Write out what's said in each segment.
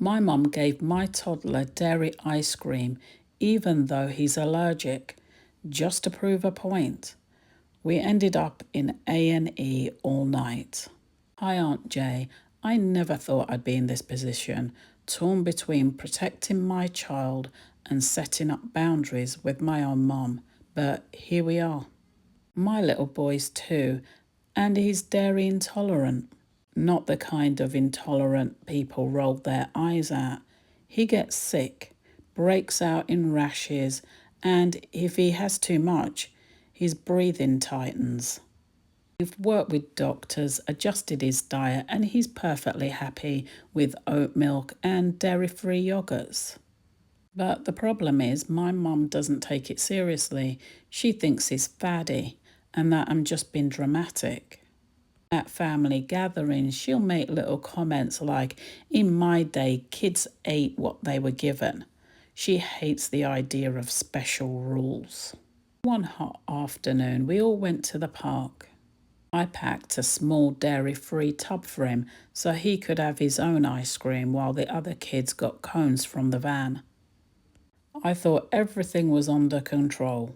My mum gave my toddler dairy ice cream even though he's allergic, just to prove a point. We ended up in A&E all night. Hi Aunt Jay, I never thought I'd be in this position, torn between protecting my child and setting up boundaries with my own mum, but here we are. My little boy's 2, and he's dairy intolerant. Not the kind of intolerant people roll their eyes at. He gets sick, breaks out in rashes, and if he has too much, his breathing tightens. We've worked with doctors, adjusted his diet, and he's perfectly happy with oat milk and dairy-free yogurts. But the problem is my mum doesn't take it seriously. She thinks he's faddy and that I'm just being dramatic. At family gatherings, she'll make little comments like, "In my day, kids ate what they were given." She hates the idea of special rules. One hot afternoon, we all went to the park. I packed a small dairy-free tub for him so he could have his own ice cream while the other kids got cones from the van. I thought everything was under control.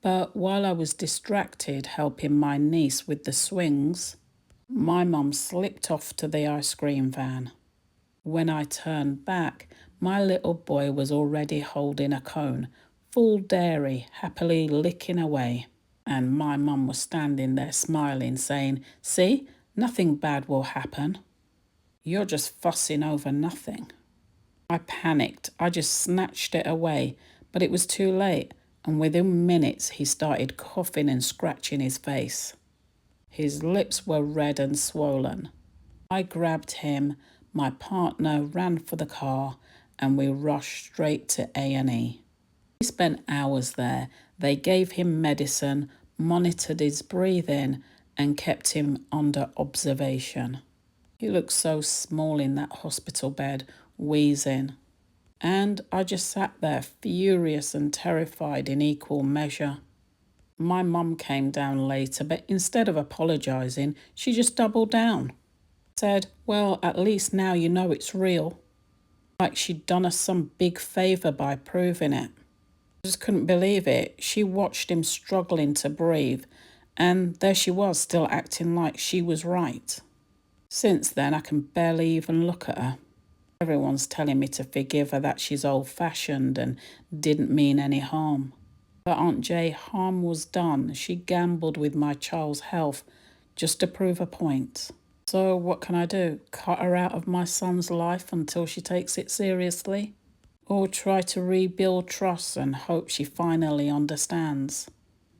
But while I was distracted helping my niece with the swings, my mum slipped off to the ice cream van. When I turned back, my little boy was already holding a cone, full dairy, happily licking away. And my mum was standing there smiling, saying, "See, nothing bad will happen. You're just fussing over nothing." I panicked. I just snatched it away, but it was too late, and within minutes he started coughing and scratching his face. His lips were red and swollen. I grabbed him, my partner ran for the car, and we rushed straight to A&E. We spent hours there. They gave him medicine, monitored his breathing, and kept him under observation. He looked so small in that hospital bed, wheezing. And I just sat there, furious and terrified in equal measure. My mum came down later, but instead of apologising, she just doubled down. Said, "Well, at least now you know it's real." Like she'd done us some big favour by proving it. I just couldn't believe it. She watched him struggling to breathe, and there she was, still acting like she was right. Since then, I can barely even look at her. Everyone's telling me to forgive her, that she's old-fashioned and didn't mean any harm. But Aunt Jay, harm was done. She gambled with my child's health just to prove a point. So what can I do? Cut her out of my son's life until she takes it seriously? Or try to rebuild trust and hope she finally understands?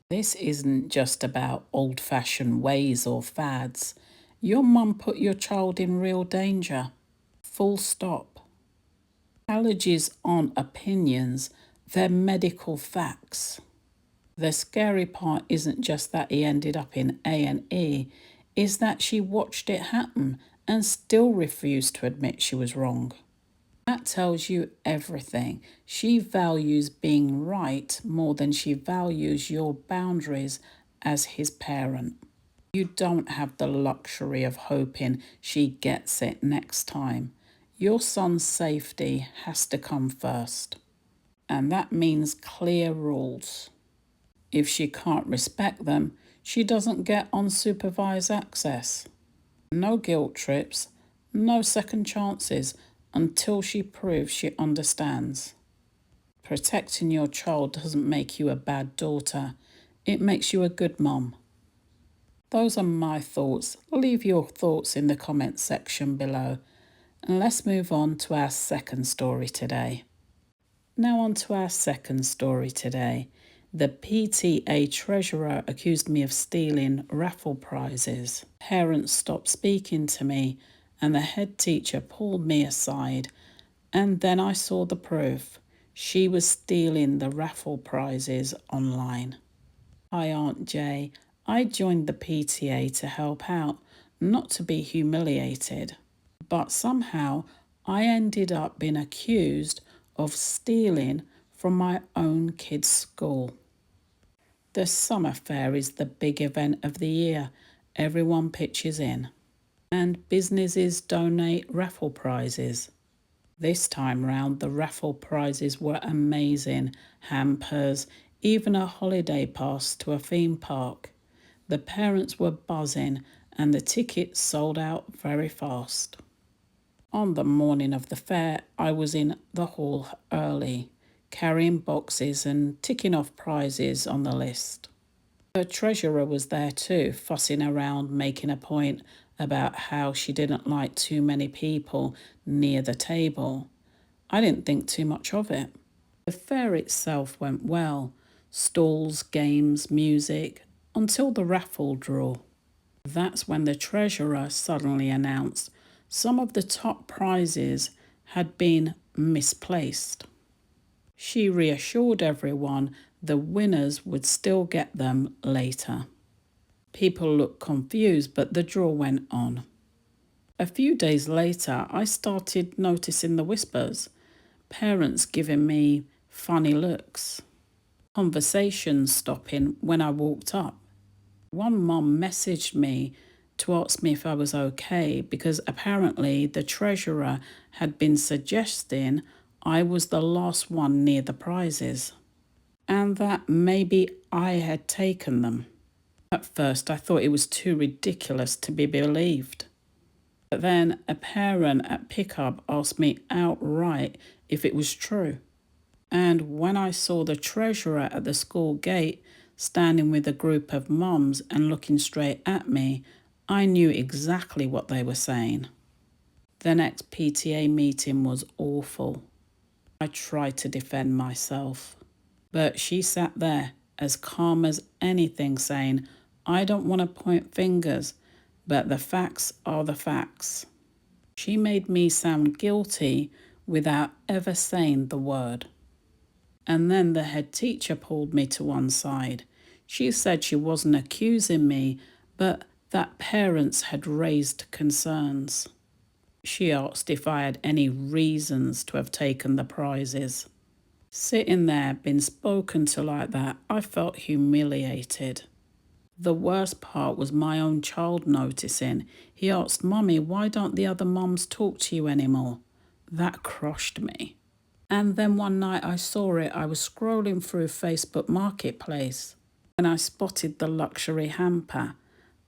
This isn't just about old-fashioned ways or fads. Your mum put your child in real danger. Full stop. Allergies aren't opinions, they're medical facts. The scary part isn't just that he ended up in A&E, is that she watched it happen and still refused to admit she was wrong. That tells you everything. She values being right more than she values your boundaries as his parent. You don't have the luxury of hoping she gets it next time. Your son's safety has to come first. And that means clear rules. If she can't respect them, she doesn't get unsupervised access. No guilt trips, no second chances until she proves she understands. Protecting your child doesn't make you a bad daughter. It makes you a good mom. Those are my thoughts. Leave your thoughts in the comments section below. And let's move on to our second story today. Now on to our second story today. The PTA treasurer accused me of stealing raffle prizes. Parents stopped speaking to me and the head teacher pulled me aside, and then I saw the proof. She was stealing the raffle prizes online. Hi Aunt Jay, I joined the PTA to help out, not to be humiliated. But somehow I ended up being accused of stealing from my own kid's school. The summer fair is the big event of the year. Everyone pitches in, and businesses donate raffle prizes. This time round, the raffle prizes were amazing. Hampers, even a holiday pass to a theme park. The parents were buzzing and the tickets sold out very fast. On the morning of the fair, I was in the hall early, carrying boxes and ticking off prizes on the list. The treasurer was there too, fussing around, making a point about how she didn't like too many people near the table. I didn't think too much of it. The fair itself went well. Stalls, games, music, until the raffle draw. That's when the treasurer suddenly announced some of the top prizes had been misplaced. She reassured everyone the winners would still get them later. People looked confused, but the draw went on. A few days later, I started noticing the whispers, parents giving me funny looks, conversations stopping when I walked up. One mum messaged me to ask me if I was okay because apparently the treasurer had been suggesting I was the last one near the prizes and that maybe I had taken them. At first I thought it was too ridiculous to be believed. But then a parent at pickup asked me outright if it was true. And when I saw the treasurer at the school gate standing with a group of mums and looking straight at me, I knew exactly what they were saying. The next PTA meeting was awful. I tried to defend myself, but she sat there as calm as anything saying, I don't want to point fingers, but the facts are the facts. She made me sound guilty without ever saying the word. And then the head teacher pulled me to one side. She said she wasn't accusing me, but that parents had raised concerns. She asked if I had any reasons to have taken the prizes. Sitting there, being spoken to like that, I felt humiliated. The worst part was my own child noticing. He asked, Mummy, why don't the other mums talk to you anymore? That crushed me. And then one night I saw it. I was scrolling through Facebook Marketplace when I spotted the luxury hamper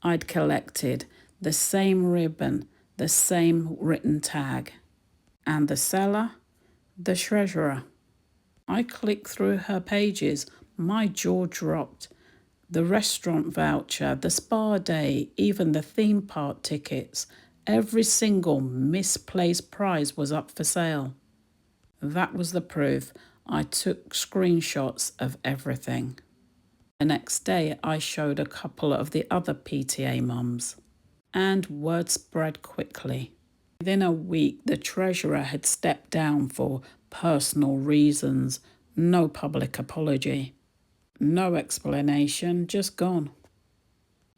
I'd collected, the same ribbon, the same written tag. And the seller? The treasurer. I clicked through her pages. My jaw dropped. The restaurant voucher, the spa day, even the theme park tickets, every single misplaced prize was up for sale. That was the proof. I took screenshots of everything. The next day, I showed a couple of the other PTA mums, and word spread quickly. Within a week, the treasurer had stepped down for personal reasons. No public apology. No explanation, just gone.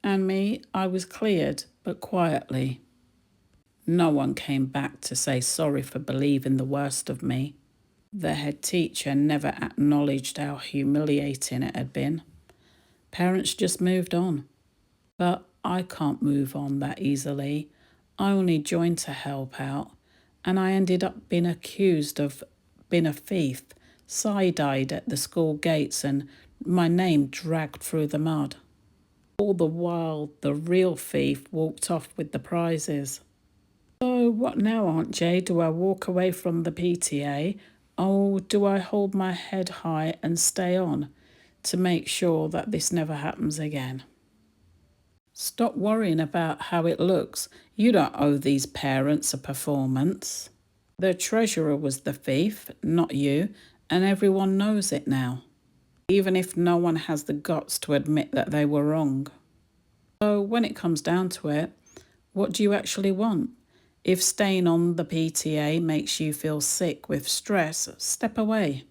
And me, I was cleared, but quietly. No one came back to say sorry for believing the worst of me. The head teacher never acknowledged how humiliating it had been. Parents just moved on. But I can't move on that easily. I only joined to help out, and I ended up being accused of being a thief, side-eyed at the school gates, and my name dragged through the mud. All the while, the real thief walked off with the prizes. So what now, Aunt Jay? Do I walk away from the PTA? Or do I hold my head high and stay on to make sure that this never happens again? Stop worrying about how it looks. You don't owe these parents a performance. The treasurer was the thief, not you, and everyone knows it now, even if no one has the guts to admit that they were wrong. So when it comes down to it, what do you actually want? If staying on the PTA makes you feel sick with stress, step away.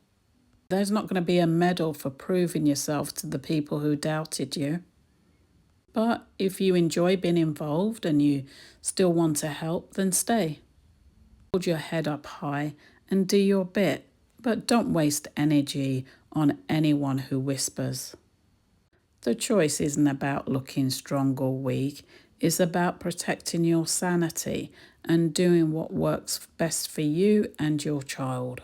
There's not going to be a medal for proving yourself to the people who doubted you. But if you enjoy being involved and you still want to help, then stay. Hold your head up high and do your bit, but don't waste energy on anyone who whispers. The choice isn't about looking strong or weak. It's about protecting your sanity and doing what works best for you and your child.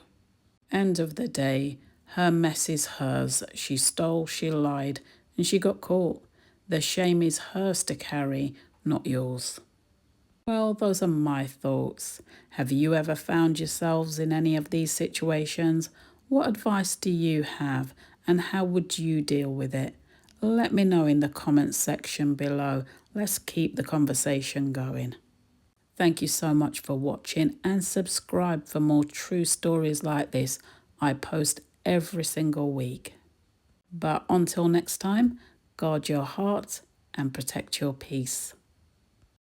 End of the day, her mess is hers. She stole, she lied, and she got caught. The shame is hers to carry, not yours. Well, those are my thoughts. Have you ever found yourselves in any of these situations? What advice do you have, and how would you deal with it? Let me know in the comments section below. Let's keep the conversation going. Thank you so much for watching, and subscribe for more true stories like this. I post every single week. But until next time, guard your heart and protect your peace.